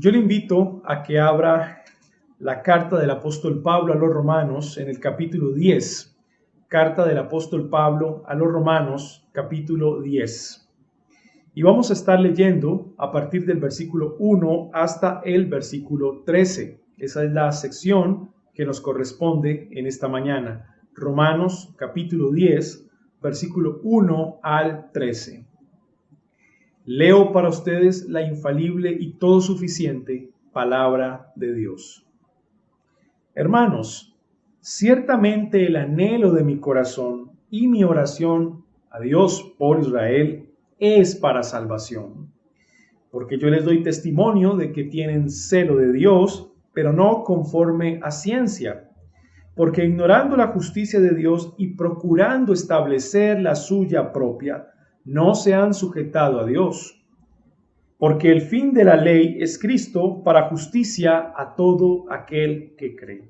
Yo le invito a que abra la carta del apóstol Pablo a los Romanos en el capítulo 10. Carta del apóstol Pablo a los Romanos, capítulo 10. Y vamos a estar leyendo a partir del versículo 1 hasta el versículo 13. Esa es la sección que nos corresponde en esta mañana. Romanos, capítulo 10, versículo 1 al 13. Leo para ustedes la infalible y todo suficiente palabra de Dios. Hermanos, ciertamente el anhelo de mi corazón y mi oración a Dios por Israel es para salvación. Porque yo les doy testimonio de que tienen celo de Dios, pero no conforme a ciencia. Porque ignorando la justicia de Dios y procurando establecer la suya propia, no se han sujetado a Dios. Porque el fin de la ley es Cristo para justicia a todo aquel que cree.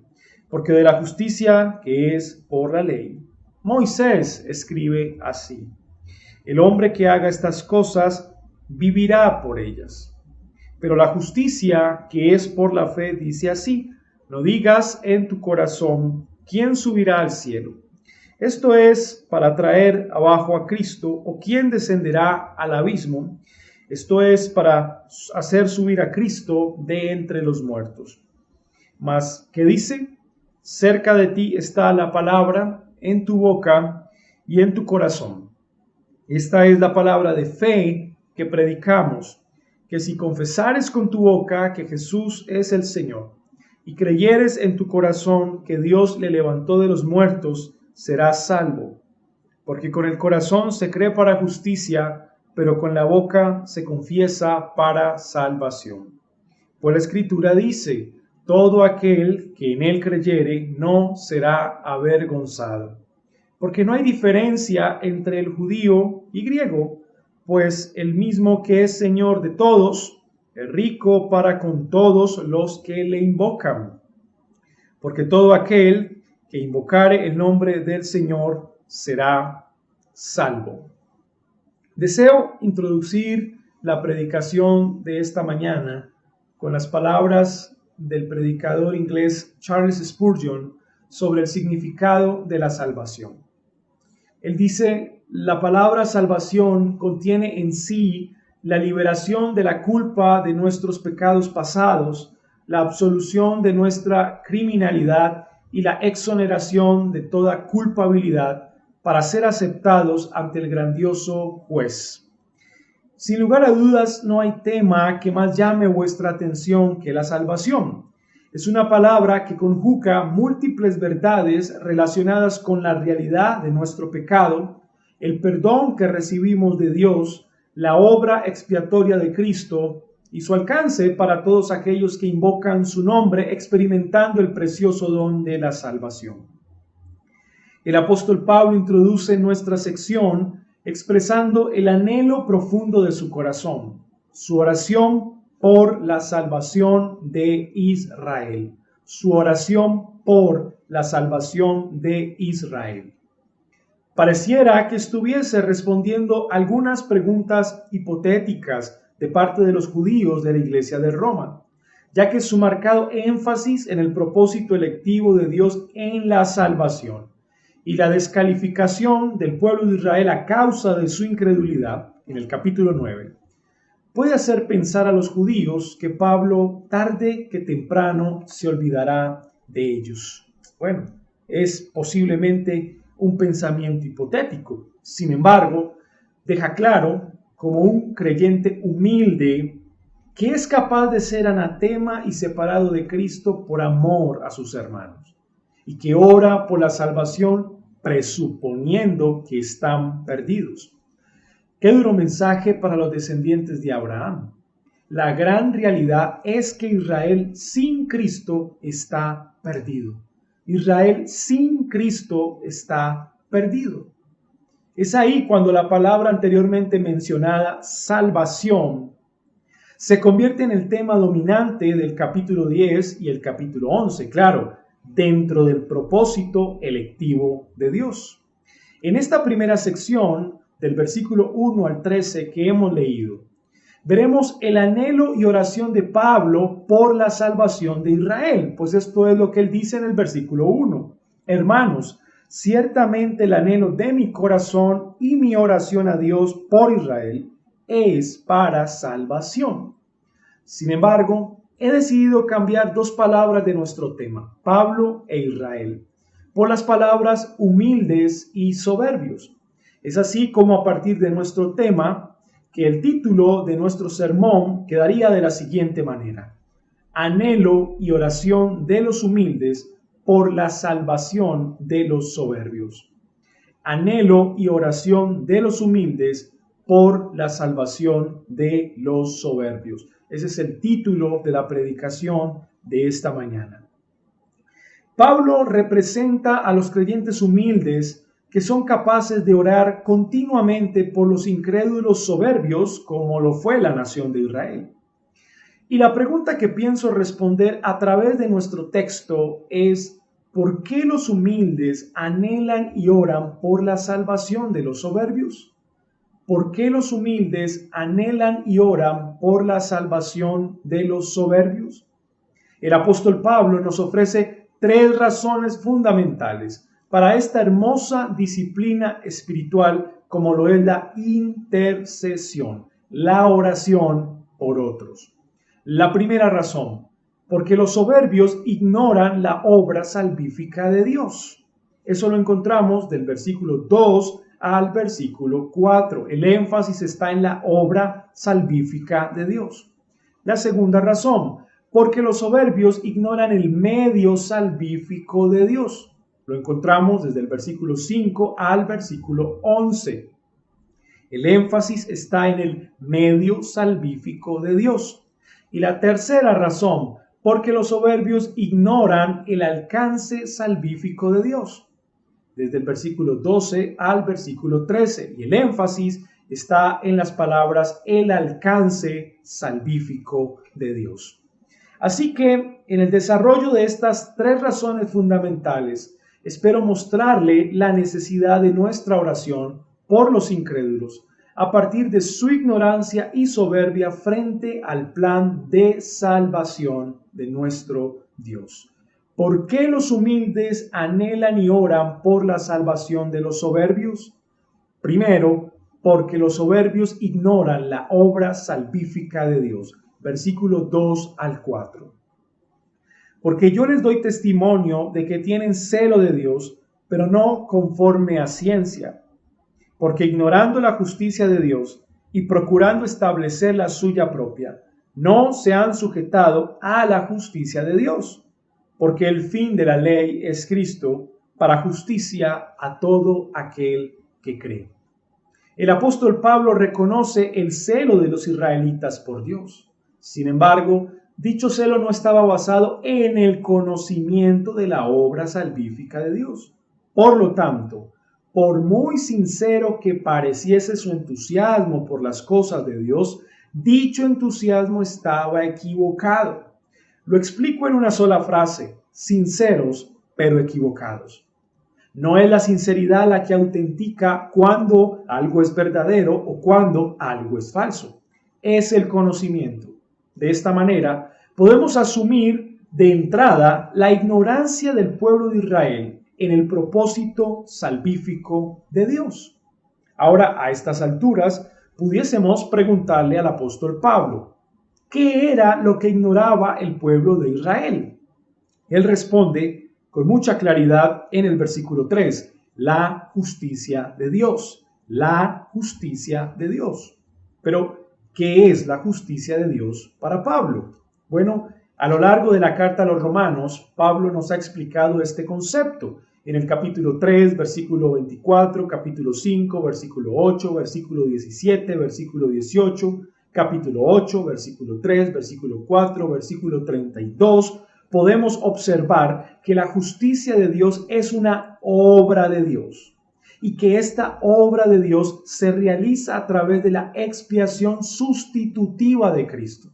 Porque de la justicia que es por la ley, Moisés escribe así: el hombre que haga estas cosas vivirá por ellas. Pero la justicia que es por la fe dice así: no digas en tu corazón, ¿quién subirá al cielo? Esto es para traer abajo a Cristo, o quién descenderá al abismo. Esto es para hacer subir a Cristo de entre los muertos. Mas, ¿qué dice? Cerca de ti está la palabra, en tu boca y en tu corazón. Esta es la palabra de fe que predicamos, que si confesares con tu boca que Jesús es el Señor, y creyeres en tu corazón que Dios le levantó de los muertos, serás salvo. Porque con el corazón se cree para justicia, pero con la boca se confiesa para salvación. Pues la Escritura dice: todo aquel que en él creyere no será avergonzado. Porque no hay diferencia entre el judío y griego, pues el mismo que es Señor de todos, es rico para con todos los que le invocan. Porque todo aquel que invocare el nombre del Señor será salvo. Deseo introducir la predicación de esta mañana con las palabras del predicador inglés Charles Spurgeon sobre el significado de la salvación. Él dice: la palabra salvación contiene en sí la liberación de la culpa de nuestros pecados pasados, la absolución de nuestra criminalidad y la exoneración de toda culpabilidad para ser aceptados ante el grandioso juez. Sin lugar a dudas, no hay tema que más llame vuestra atención que la salvación. Es una palabra que conjuga múltiples verdades relacionadas con la realidad de nuestro pecado, el perdón que recibimos de Dios, la obra expiatoria de Cristo y su alcance para todos aquellos que invocan su nombre experimentando el precioso don de la salvación. El apóstol Pablo introduce nuestra sección expresando el anhelo profundo de su corazón, su oración por la salvación de Israel. Su oración por la salvación de Israel. Pareciera que estuviese respondiendo algunas preguntas hipotéticas de parte de los judíos de la iglesia de Roma, ya que su marcado énfasis en el propósito electivo de Dios en la salvación y la descalificación del pueblo de Israel a causa de su incredulidad, en el capítulo 9, puede hacer pensar a los judíos que Pablo tarde que temprano se olvidará de ellos. Bueno, es posiblemente un pensamiento hipotético. Sin embargo, deja claro, como un creyente humilde, que es capaz de ser anatema y separado de Cristo por amor a sus hermanos, y que ora por la salvación presuponiendo que están perdidos. Qué duro mensaje para los descendientes de Abraham. La gran realidad es que Israel sin Cristo está perdido. Israel sin Cristo está perdido. Es ahí cuando la palabra anteriormente mencionada, salvación, se convierte en el tema dominante del capítulo 10 y el capítulo 11, claro, dentro del propósito electivo de Dios. En esta primera sección, del versículo 1 al 13 que hemos leído, veremos el anhelo y oración de Pablo por la salvación de Israel, pues esto es lo que él dice en el versículo 1. Hermanos, ciertamente el anhelo de mi corazón y mi oración a Dios por Israel es para salvación. Sin embargo, he decidido cambiar dos palabras de nuestro tema, Pablo e Israel, por las palabras humildes y soberbios. Es así como a partir de nuestro tema, que el título de nuestro sermón quedaría de la siguiente manera: Anhelo y oración de los humildes por la salvación de los soberbios. Anhelo y oración de los humildes por la salvación de los soberbios. Ese es el título de la predicación de esta mañana. Pablo representa a los creyentes humildes que son capaces de orar continuamente por los incrédulos soberbios, como lo fue la nación de Israel. Y la pregunta que pienso responder a través de nuestro texto es: ¿por qué los humildes anhelan y oran por la salvación de los soberbios? ¿Por qué los humildes anhelan y oran por la salvación de los soberbios? El apóstol Pablo nos ofrece tres razones fundamentales para esta hermosa disciplina espiritual, como lo es la intercesión, la oración por otros. La primera razón: porque los soberbios ignoran la obra salvífica de Dios. Eso lo encontramos del versículo 2 al versículo 4. El énfasis está en la obra salvífica de Dios. La segunda razón: porque los soberbios ignoran el medio salvífico de Dios. Lo encontramos desde el versículo 5 al versículo 11. El énfasis está en el medio salvífico de Dios. Y la tercera razón: porque los soberbios ignoran el alcance salvífico de Dios. Desde el versículo 12 al versículo 13. Y el énfasis está en las palabras el alcance salvífico de Dios. Así que en el desarrollo de estas tres razones fundamentales, espero mostrarle la necesidad de nuestra oración por los incrédulos, a partir de su ignorancia y soberbia frente al plan de salvación de nuestro Dios. ¿Por qué los humildes anhelan y oran por la salvación de los soberbios? Primero, porque los soberbios ignoran la obra salvífica de Dios. Versículos 2 al 4. Porque yo les doy testimonio de que tienen celo de Dios, pero no conforme a ciencia. Porque ignorando la justicia de Dios y procurando establecer la suya propia, no se han sujetado a la justicia de Dios, porque el fin de la ley es Cristo para justicia a todo aquel que cree. El apóstol Pablo reconoce el celo de los israelitas por Dios. Sin embargo, dicho celo no estaba basado en el conocimiento de la obra salvífica de Dios. Por lo tanto, por muy sincero que pareciese su entusiasmo por las cosas de Dios, dicho entusiasmo estaba equivocado. Lo explico en una sola frase: sinceros pero equivocados. No es la sinceridad la que autentica cuando algo es verdadero o cuando algo es falso. Es el conocimiento. De esta manera, podemos asumir de entrada la ignorancia del pueblo de Israel en el propósito salvífico de Dios. Ahora, a estas alturas, pudiésemos preguntarle al apóstol Pablo: ¿qué era lo que ignoraba el pueblo de Israel? Él responde con mucha claridad en el versículo 3, la justicia de Dios, la justicia de Dios. Pero, ¿qué es la justicia de Dios para Pablo? Bueno, a lo largo de la carta a los Romanos, Pablo nos ha explicado este concepto. En el capítulo 3, versículo 24, capítulo 5, versículo 8, versículo 17, versículo 18, capítulo 8, versículo 3, versículo 4, versículo 32, podemos observar que la justicia de Dios es una obra de Dios y que esta obra de Dios se realiza a través de la expiación sustitutiva de Cristo.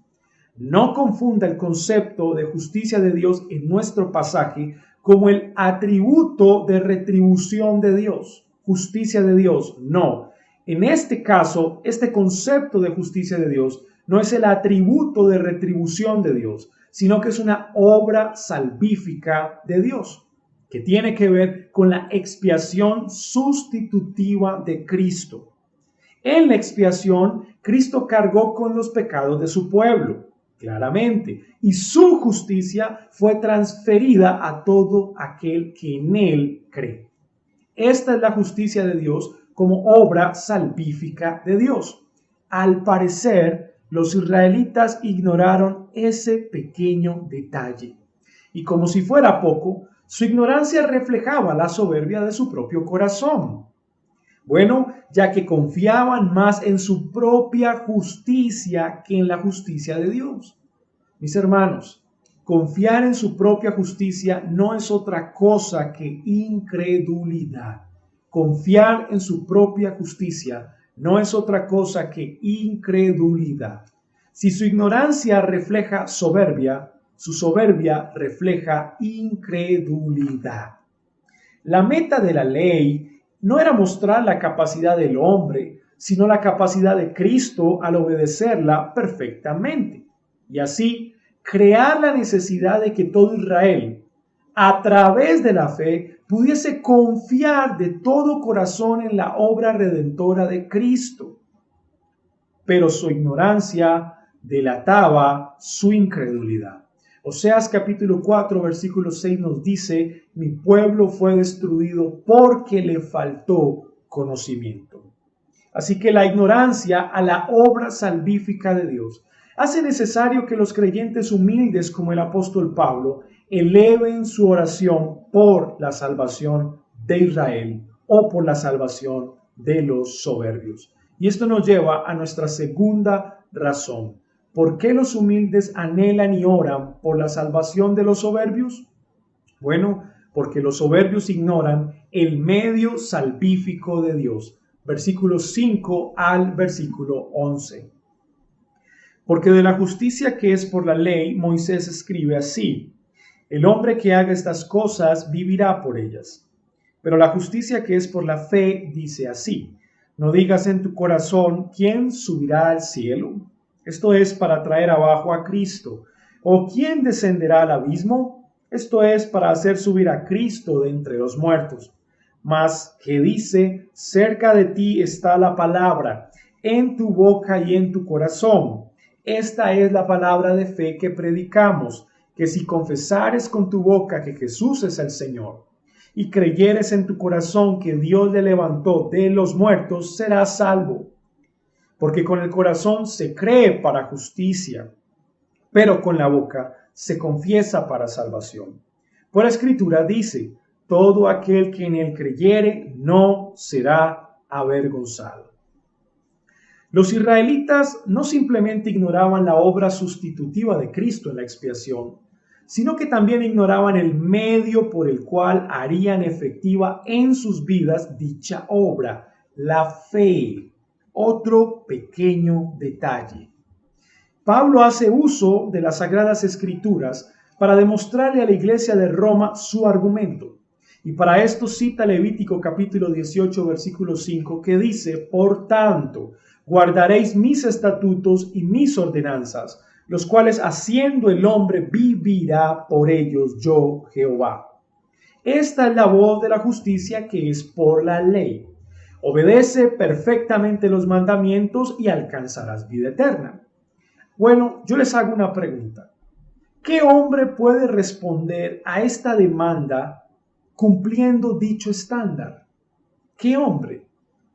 No confunda el concepto de justicia de Dios en nuestro pasaje como el atributo de retribución de Dios, justicia de Dios. No, en este caso, este concepto de justicia de Dios no es el atributo de retribución de Dios, sino que es una obra salvífica de Dios, que tiene que ver con la expiación sustitutiva de Cristo. En la expiación, Cristo cargó con los pecados de su pueblo, claramente, y su justicia fue transferida a todo aquel que en él cree. Esta es la justicia de Dios como obra salvífica de Dios. Al parecer, los israelitas ignoraron ese pequeño detalle. Y como si fuera poco, su ignorancia reflejaba la soberbia de su propio corazón. Bueno, ya que confiaban más en su propia justicia que en la justicia de Dios. Mis hermanos, confiar en su propia justicia no es otra cosa que incredulidad. Confiar en su propia justicia no es otra cosa que incredulidad. Si su ignorancia refleja soberbia, su soberbia refleja incredulidad. La meta de la ley no era mostrar la capacidad del hombre, sino la capacidad de Cristo al obedecerla perfectamente. Y así, crear la necesidad de que todo Israel, a través de la fe, pudiese confiar de todo corazón en la obra redentora de Cristo. Pero su ignorancia delataba su incredulidad. Oseas capítulo 4, versículo 6 nos dice: mi pueblo fue destruido porque le faltó conocimiento. Así que la ignorancia a la obra salvífica de Dios hace necesario que los creyentes humildes como el apóstol Pablo eleven su oración por la salvación de Israel o por la salvación de los soberbios. Y esto nos lleva a nuestra segunda razón. ¿Por qué los humildes anhelan y oran por la salvación de los soberbios? Bueno, porque los soberbios ignoran el medio salvífico de Dios. Versículos 5 al versículo 11. Porque de la justicia que es por la ley, Moisés escribe así: el hombre que haga estas cosas vivirá por ellas. Pero la justicia que es por la fe dice así: no digas en tu corazón, ¿quién subirá al cielo? Esto es para traer abajo a Cristo. ¿O quién descenderá al abismo? Esto es para hacer subir a Cristo de entre los muertos. Mas que dice: cerca de ti está la palabra, en tu boca y en tu corazón. Esta es la palabra de fe que predicamos, que si confesares con tu boca que Jesús es el Señor, y creyeres en tu corazón que Dios le levantó de los muertos, serás salvo. Porque con el corazón se cree para justicia, pero con la boca se confiesa para salvación. Por la Escritura dice: todo aquel que en él creyere no será avergonzado. Los israelitas no simplemente ignoraban la obra sustitutiva de Cristo en la expiación, sino que también ignoraban el medio por el cual harían efectiva en sus vidas dicha obra, la fe. Otro pequeño detalle. Pablo hace uso de las Sagradas Escrituras para demostrarle a la iglesia de Roma su argumento. Y para esto cita Levítico capítulo 18, versículo 5, que dice: por tanto, guardaréis mis estatutos y mis ordenanzas, los cuales haciendo el hombre vivirá por ellos yo, Jehová. Esta es la voz de la justicia que es por la ley. Obedece perfectamente los mandamientos y alcanzarás vida eterna. Bueno, yo les hago una pregunta. ¿Qué hombre puede responder a esta demanda cumpliendo dicho estándar? ¿Qué hombre?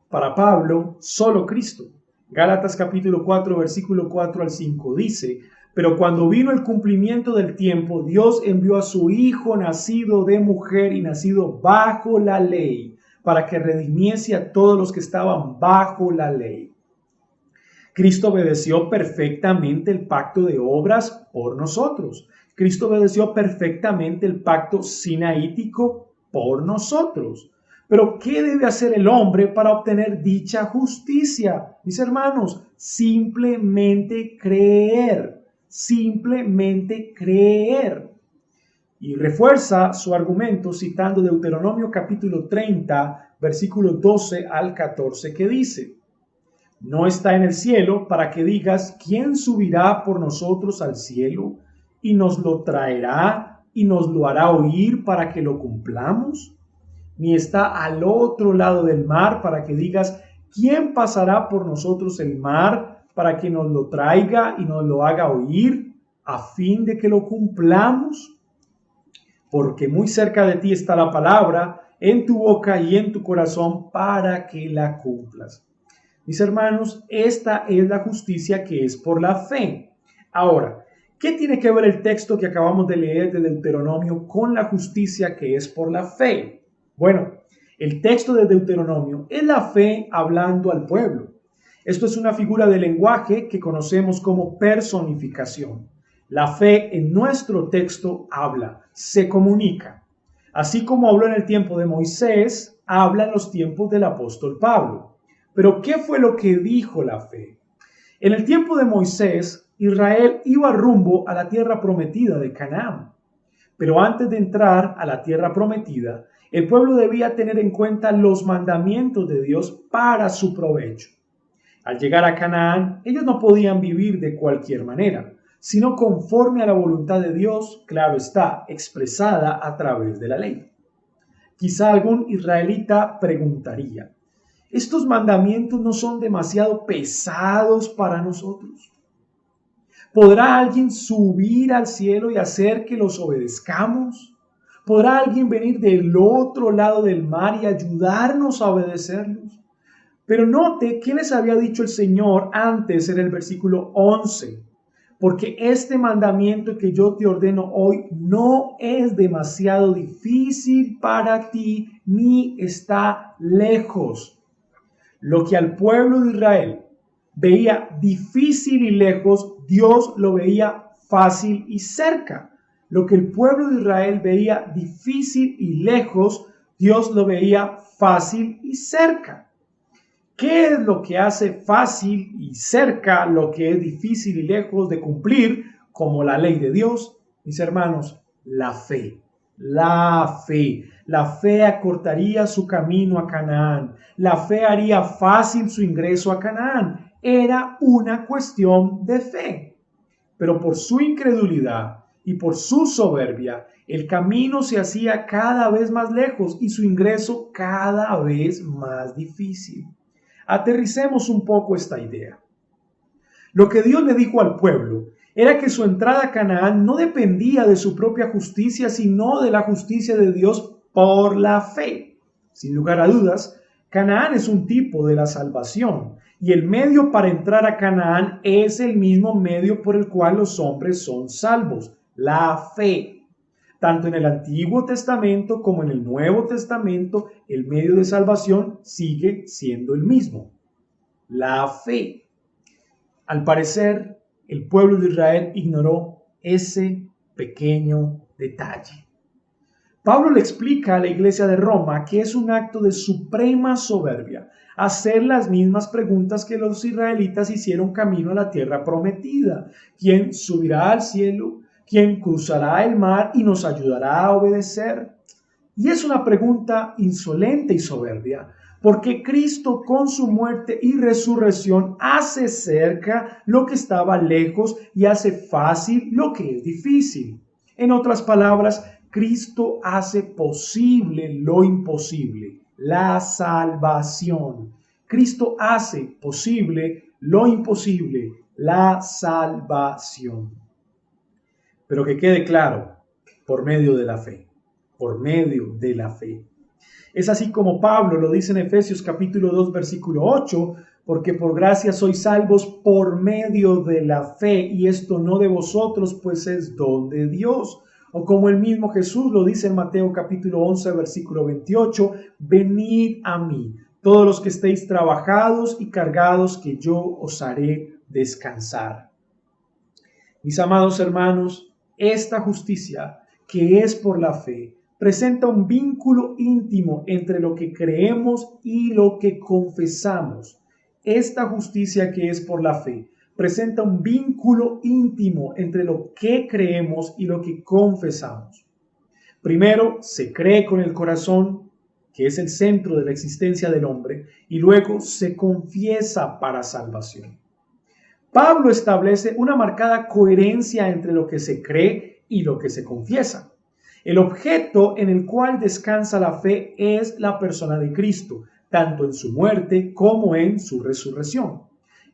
Para Pablo, solo Cristo. Gálatas capítulo 4, versículo 4 al 5 dice: pero cuando vino el cumplimiento del tiempo, Dios envió a su Hijo nacido de mujer y nacido bajo la ley, para que redimiese a todos los que estaban bajo la ley. Cristo obedeció perfectamente el pacto de obras por nosotros. Cristo obedeció perfectamente el pacto sinaítico por nosotros. Pero ¿qué debe hacer el hombre para obtener dicha justicia? Mis hermanos, simplemente creer. Simplemente creer. Y refuerza su argumento citando Deuteronomio capítulo 30, versículo 12 al 14, que dice: no está en el cielo para que digas, ¿quién subirá por nosotros al cielo y nos lo traerá y nos lo hará oír para que lo cumplamos? Ni está al otro lado del mar para que digas, ¿quién pasará por nosotros el mar para que nos lo traiga y nos lo haga oír a fin de que lo cumplamos? Porque muy cerca de ti está la palabra, en tu boca y en tu corazón, para que la cumplas. Mis hermanos, esta es la justicia que es por la fe. Ahora, ¿qué tiene que ver el texto que acabamos de leer de Deuteronomio con la justicia que es por la fe? Bueno, el texto de Deuteronomio es la fe hablando al pueblo. Esto es una figura de lenguaje que conocemos como personificación. La fe en nuestro texto habla, se comunica. Así como habló en el tiempo de Moisés, habla en los tiempos del apóstol Pablo. Pero ¿qué fue lo que dijo la fe? En el tiempo de Moisés, Israel iba rumbo a la tierra prometida de Canaán. Pero antes de entrar a la tierra prometida, el pueblo debía tener en cuenta los mandamientos de Dios para su provecho. Al llegar a Canaán, ellos no podían vivir de cualquier manera, sino conforme a la voluntad de Dios, claro está, expresada a través de la ley. Quizá algún israelita preguntaría, ¿estos mandamientos no son demasiado pesados para nosotros? ¿Podrá alguien subir al cielo y hacer que los obedezcamos? ¿Podrá alguien venir del otro lado del mar y ayudarnos a obedecerlos? Pero note qué les había dicho el Señor antes en el versículo 11. Porque este mandamiento que yo te ordeno hoy no es demasiado difícil para ti ni está lejos. Lo que al pueblo de Israel veía difícil y lejos, Dios lo veía fácil y cerca. Lo que el pueblo de Israel veía difícil y lejos, Dios lo veía fácil y cerca. ¿Qué es lo que hace fácil y cerca lo que es difícil y lejos de cumplir como la ley de Dios? Mis hermanos, la fe. La fe. La fe acortaría su camino a Canaán. La fe haría fácil su ingreso a Canaán. Era una cuestión de fe. Pero por su incredulidad y por su soberbia, el camino se hacía cada vez más lejos y su ingreso cada vez más difícil. Aterricemos un poco esta idea. Lo que Dios le dijo al pueblo era que su entrada a Canaán no dependía de su propia justicia, sino de la justicia de Dios por la fe. Sin lugar a dudas, Canaán es un tipo de la salvación y el medio para entrar a Canaán es el mismo medio por el cual los hombres son salvos, la fe. Tanto en el Antiguo Testamento como en el Nuevo Testamento, el medio de salvación sigue siendo el mismo, la fe. Al parecer, el pueblo de Israel ignoró ese pequeño detalle. Pablo le explica a la iglesia de Roma que es un acto de suprema soberbia hacer las mismas preguntas que los israelitas hicieron camino a la tierra prometida. ¿Quién subirá al cielo? ¿Quién cruzará el mar y nos ayudará a obedecer? Y es una pregunta insolente y soberbia, porque Cristo con su muerte y resurrección hace cerca lo que estaba lejos y hace fácil lo que es difícil. En otras palabras, Cristo hace posible lo imposible, la salvación. Cristo hace posible lo imposible, la salvación. Pero que quede claro, por medio de la fe, por medio de la fe. Es así como Pablo lo dice en Efesios capítulo 2, versículo 8, porque por gracia sois salvos por medio de la fe, y esto no de vosotros, pues es don de Dios. O como el mismo Jesús lo dice en Mateo capítulo 11, versículo 28, venid a mí, todos los que estéis trabajados y cargados, que yo os haré descansar. Mis amados hermanos, esta justicia, que es por la fe, presenta un vínculo íntimo entre lo que creemos y lo que confesamos. Esta justicia, que es por la fe, presenta un vínculo íntimo entre lo que creemos y lo que confesamos. Primero, se cree con el corazón que es el centro de la existencia del hombre, y luego se confiesa para salvación. Pablo establece una marcada coherencia entre lo que se cree y lo que se confiesa. El objeto en el cual descansa la fe es la persona de Cristo, tanto en su muerte como en su resurrección.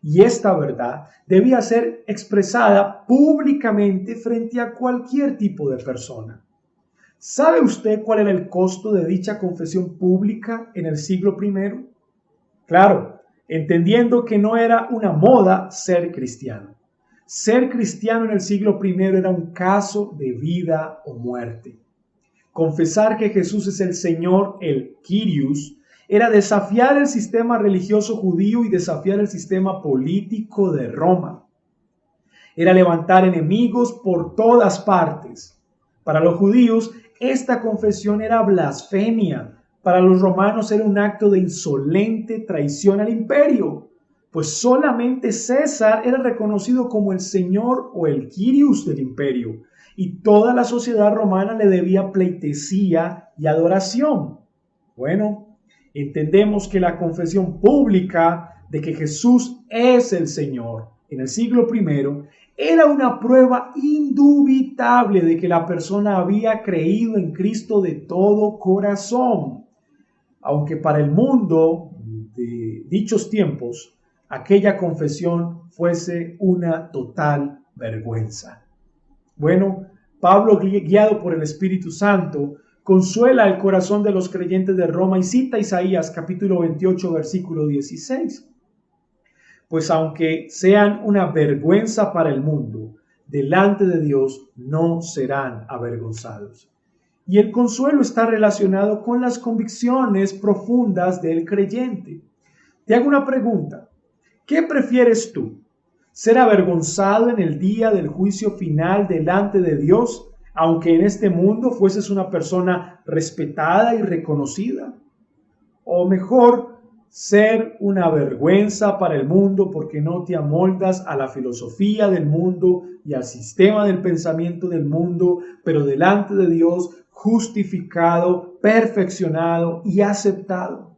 Y esta verdad debía ser expresada públicamente frente a cualquier tipo de persona. ¿Sabe usted cuál era el costo de dicha confesión pública en el siglo I? Claro, entendiendo que no era una moda ser cristiano. Ser cristiano en el siglo I era un caso de vida o muerte. Confesar que Jesús es el Señor, el Kyrios, era desafiar el sistema religioso judío y desafiar el sistema político de Roma. Era levantar enemigos por todas partes. Para los judíos, esta confesión era blasfemia. Para los romanos era un acto de insolente traición al imperio, pues solamente César era reconocido como el señor o el Kyrios del imperio, y toda la sociedad romana le debía pleitesía y adoración. Bueno, entendemos que la confesión pública de que Jesús es el Señor en el siglo I era una prueba indubitable de que la persona había creído en Cristo de todo corazón. Aunque para el mundo de dichos tiempos, aquella confesión fuese una total vergüenza. Bueno, Pablo, guiado por el Espíritu Santo, consuela el corazón de los creyentes de Roma y cita Isaías capítulo 28, versículo 16. Pues aunque sean una vergüenza para el mundo, delante de Dios no serán avergonzados. Y el consuelo está relacionado con las convicciones profundas del creyente. Te hago una pregunta. ¿Qué prefieres tú? ¿Ser avergonzado en el día del juicio final delante de Dios, aunque en este mundo fueses una persona respetada y reconocida? ¿O mejor, ser una vergüenza para el mundo porque no te amoldas a la filosofía del mundo y al sistema del pensamiento del mundo, pero delante de Dios justificado, perfeccionado y aceptado?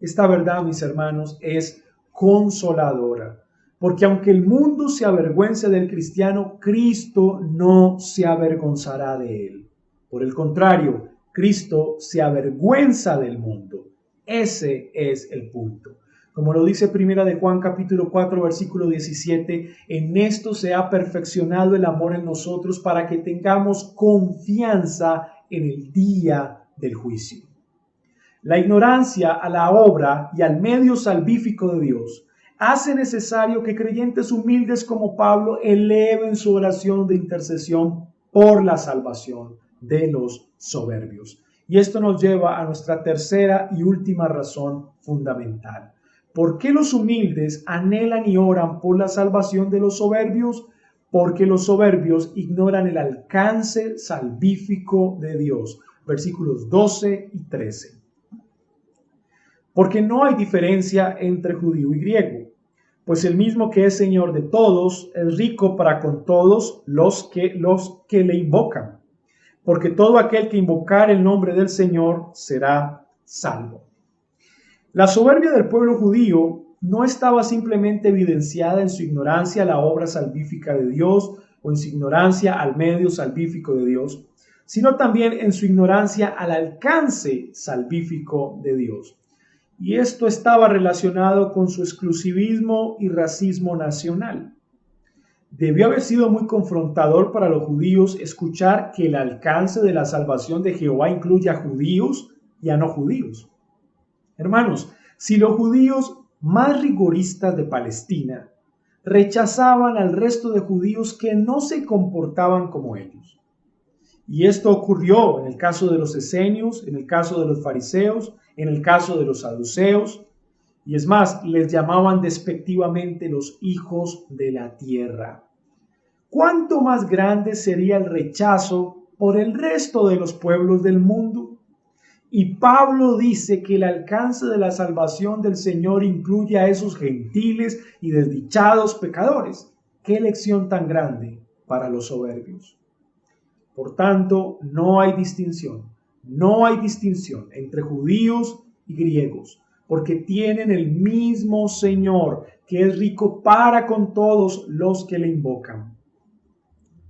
Esta verdad, mis hermanos, es consoladora, porque aunque el mundo se avergüence del cristiano, Cristo no se avergonzará de él. Por el contrario, Cristo se avergüenza del mundo. Ese es el punto. Como lo dice Primera de Juan capítulo 4 versículo 17, en esto se ha perfeccionado el amor en nosotros para que tengamos confianza en el día del juicio. La ignorancia a la obra y al medio salvífico de Dios hace necesario que creyentes humildes como Pablo eleven su oración de intercesión por la salvación de los soberbios. Y esto nos lleva a nuestra tercera y última razón fundamental. ¿Por qué los humildes anhelan y oran por la salvación de los soberbios? Porque los soberbios ignoran el alcance salvífico de Dios. Versículos 12 y 13. Porque no hay diferencia entre judío y griego, pues el mismo que es Señor de todos es rico para con todos los que le invocan. Porque todo aquel que invocar el nombre del Señor será salvo. La soberbia del pueblo judío no estaba simplemente evidenciada en su ignorancia a la obra salvífica de Dios o en su ignorancia al medio salvífico de Dios, sino también en su ignorancia al alcance salvífico de Dios. Y esto estaba relacionado con su exclusivismo y racismo nacional. Debió haber sido muy confrontador para los judíos escuchar que el alcance de la salvación de Jehová incluye a judíos y a no judíos. Hermanos, si los judíos más rigoristas de Palestina rechazaban al resto de judíos que no se comportaban como ellos, y esto ocurrió en el caso de los esenios, en el caso de los fariseos, en el caso de los saduceos, y es más, les llamaban despectivamente los hijos de la tierra. ¿Cuánto más grande sería el rechazo por el resto de los pueblos del mundo? Y Pablo dice que el alcance de la salvación del Señor incluye a esos gentiles y desdichados pecadores. ¡Qué lección tan grande para los soberbios! Por tanto, no hay distinción. No hay distinción entre judíos y griegos, porque tienen el mismo Señor, que es rico para con todos los que le invocan,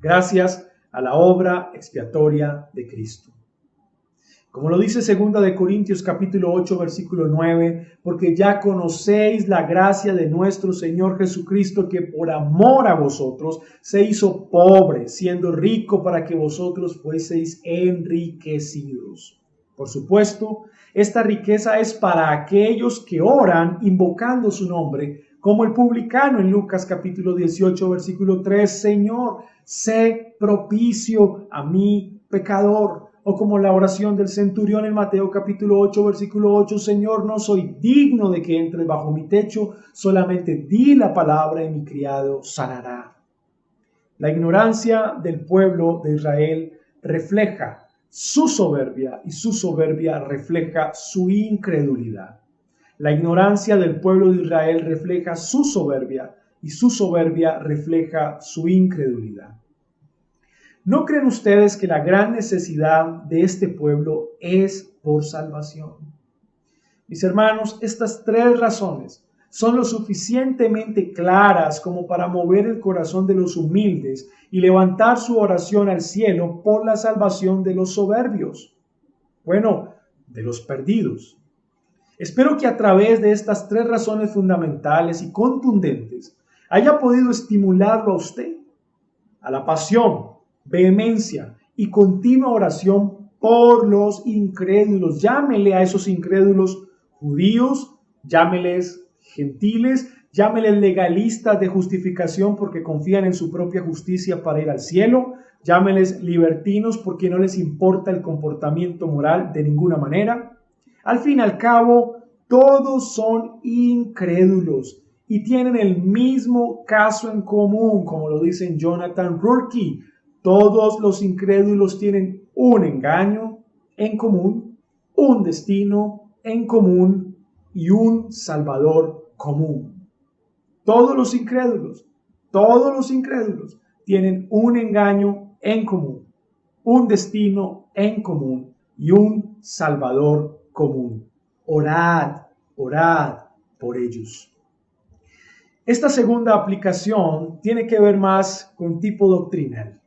gracias a la obra expiatoria de Cristo. Como lo dice 2 de Corintios capítulo 8, versículo 9, porque ya conocéis la gracia de nuestro Señor Jesucristo, que por amor a vosotros se hizo pobre, siendo rico para que vosotros fueseis enriquecidos. Por supuesto, esta riqueza es para aquellos que oran invocando su nombre, como el publicano en Lucas capítulo 18, versículo 3, Señor, sé propicio a mí, pecador. O como la oración del centurión en Mateo capítulo 8, versículo 8, Señor, no soy digno de que entres bajo mi techo, solamente di la palabra y mi criado sanará. La ignorancia del pueblo de Israel refleja su soberbia y su soberbia refleja su incredulidad. La ignorancia del pueblo de Israel refleja su soberbia y su soberbia refleja su incredulidad. ¿No creen ustedes que la gran necesidad de este pueblo es por salvación? Mis hermanos, estas tres razones son lo suficientemente claras como para mover el corazón de los humildes y levantar su oración al cielo por la salvación de los soberbios. Bueno, de los perdidos. Espero que a través de estas tres razones fundamentales y contundentes haya podido estimularlo a usted a la pasión, vehemencia y continua oración por los incrédulos. Llámele a esos incrédulos judíos, llámeles gentiles, llámeles legalistas de justificación porque confían en su propia justicia para ir al cielo, llámeles libertinos porque no les importa el comportamiento moral de ninguna manera. Al fin y al cabo, todos son incrédulos y tienen el mismo caso en común, como lo dice Jonathan Rourke. Todos los incrédulos tienen un engaño en común, un destino en común y un Salvador común. Todos los incrédulos tienen un engaño en común, un destino en común y un Salvador común. Orad por ellos. Esta segunda aplicación tiene que ver más con tipo doctrinal.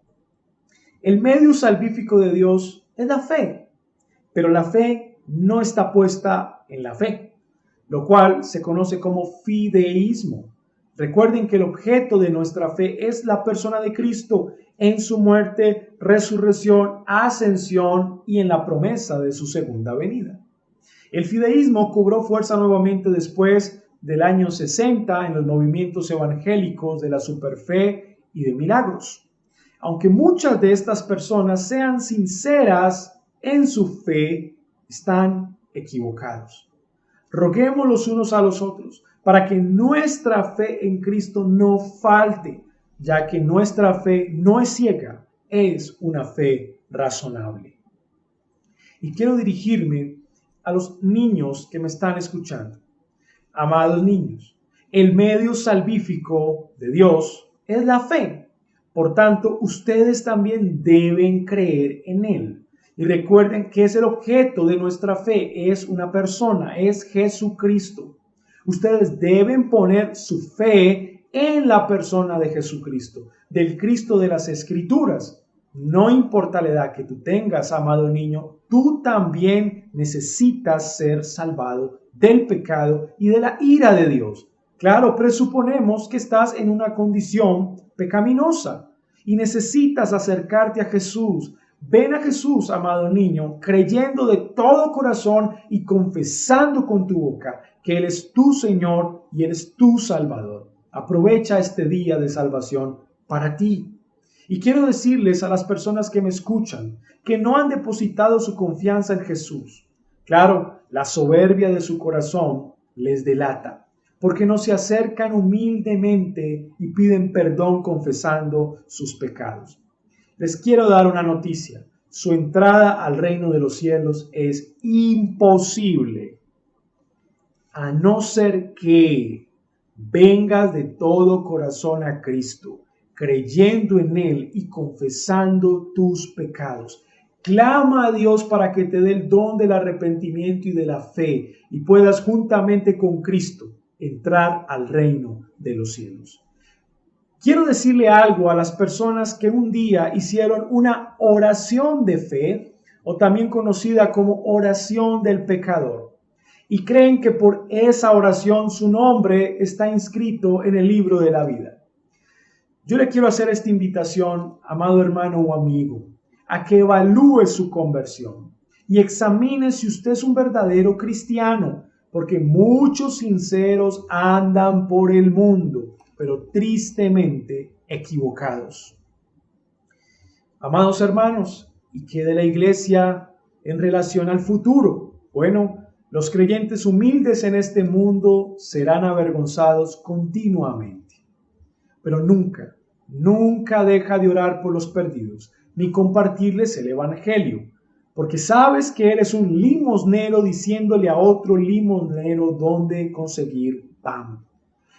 El medio salvífico de Dios es la fe, pero la fe no está puesta en la fe, lo cual se conoce como fideísmo. Recuerden que el objeto de nuestra fe es la persona de Cristo en su muerte, resurrección, ascensión y en la promesa de su segunda venida. El fideísmo cobró fuerza nuevamente después del año 60 en los movimientos evangélicos de la superfe y de milagros. Aunque muchas de estas personas sean sinceras en su fe, están equivocados. Roguemos los unos a los otros para que nuestra fe en Cristo no falte, ya que nuestra fe no es ciega, es una fe razonable. Y quiero dirigirme a los niños que me están escuchando. Amados niños, el medio salvífico de Dios es la fe. Por tanto, ustedes también deben creer en Él. Y recuerden que es el objeto de nuestra fe, es una persona, es Jesucristo. Ustedes deben poner su fe en la persona de Jesucristo, del Cristo de las Escrituras. No importa la edad que tú tengas, amado niño, tú también necesitas ser salvado del pecado y de la ira de Dios. Claro, presuponemos que estás en una condición pecaminosa y necesitas acercarte a Jesús. Ven a Jesús, amado niño, creyendo de todo corazón y confesando con tu boca que Él es tu Señor y Él es tu Salvador. Aprovecha este día de salvación para ti. Y quiero decirles a las personas que me escuchan que no han depositado su confianza en Jesús. Claro, la soberbia de su corazón les delata, porque no se acercan humildemente y piden perdón confesando sus pecados. Les quiero dar una noticia. Su entrada al reino de los cielos es imposible, a no ser que vengas de todo corazón a Cristo, creyendo en Él y confesando tus pecados. Clama a Dios para que te dé el don del arrepentimiento y de la fe y puedas juntamente con Cristo entrar al reino de los cielos. Quiero decirle algo a las personas que un día hicieron una oración de fe, o también conocida como oración del pecador, y creen que por esa oración su nombre está inscrito en el libro de la vida. Yo le quiero hacer esta invitación, amado hermano o amigo, a que evalúe su conversión y examine si usted es un verdadero cristiano, porque muchos sinceros andan por el mundo, pero tristemente equivocados. Amados hermanos, ¿y qué de la iglesia en relación al futuro? Bueno, los creyentes humildes en este mundo serán avergonzados continuamente, pero nunca deja de orar por los perdidos, ni compartirles el evangelio, porque sabes que eres un limosnero diciéndole a otro limosnero dónde conseguir pan.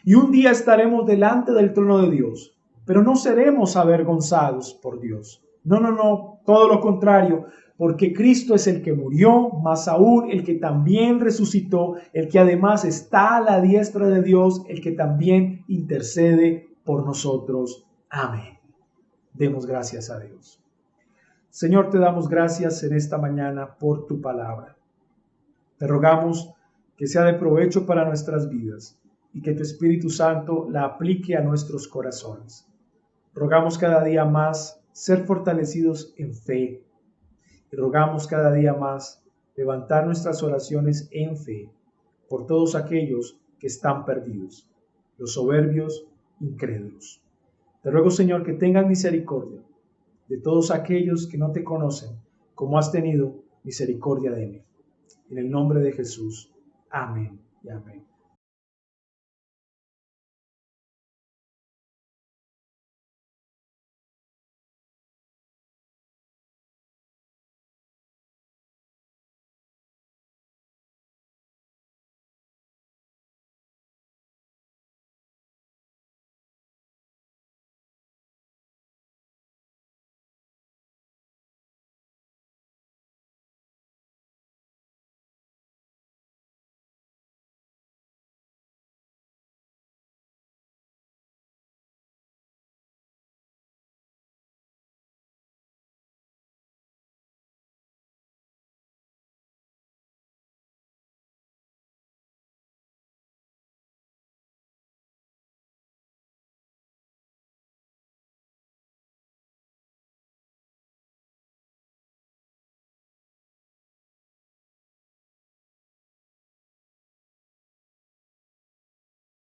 Y un día estaremos delante del trono de Dios, pero no seremos avergonzados por Dios. No, todo lo contrario, porque Cristo es el que murió, más aún el que también resucitó, el que además está a la diestra de Dios, el que también intercede por nosotros. Amén. Demos gracias a Dios. Señor, te damos gracias en esta mañana por tu palabra. Te rogamos que sea de provecho para nuestras vidas y que tu Espíritu Santo la aplique a nuestros corazones. Rogamos cada día más ser fortalecidos en fe y rogamos cada día más levantar nuestras oraciones en fe por todos aquellos que están perdidos, los soberbios, incrédulos. Te ruego, Señor, que tengas misericordia de todos aquellos que no te conocen, como has tenido misericordia de mí. En el nombre de Jesús. Amén y amén.